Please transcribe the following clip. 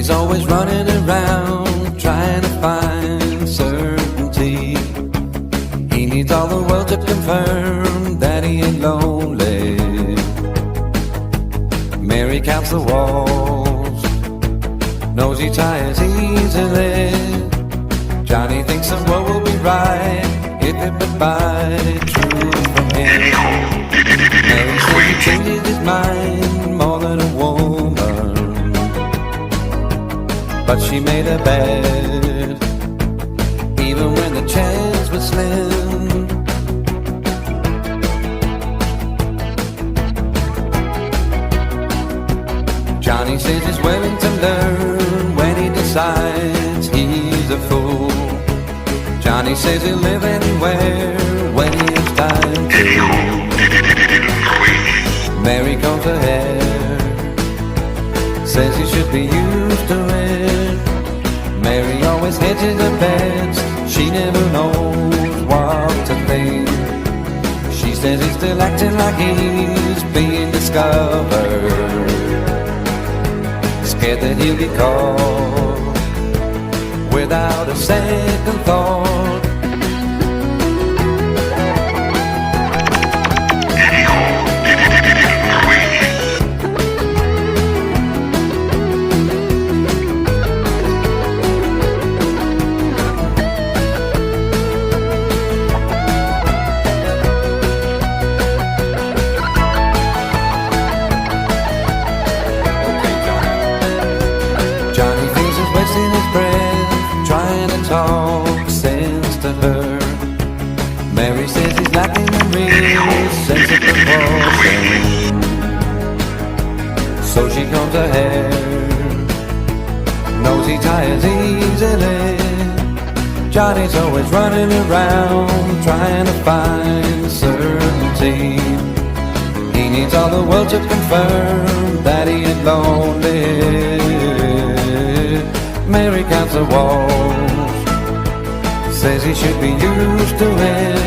He's always running around trying to find certainty. He needs all the world to confirm that he ain't lonely. Mary counts the walls, knows he tires easily. Johnny thinks the world will be right if it would buy truth from him. Mary says he changes his mind more than a woman, but she made a bet, even when the chance was slim. Johnny says he's willing to learn when he decides he's a fool. Johnny says he'll live anywhere when he has time to. Mary combs her hair, says he should be used to it. Mary always hedges her bets, she never knows what to think. She says he's still acting like he's being discovered, scared that he'll be caught without a second thought. Johnny thinks he's wasting his breath trying to talk sense to her. Mary says he's lacking the real sense of proportion, so she combs her hair, knows he tires easily. Johnny's always running around trying to find certainty. He needs all the world to confirm that he ain't lonely. Mary counts the walls, says he should be used to it.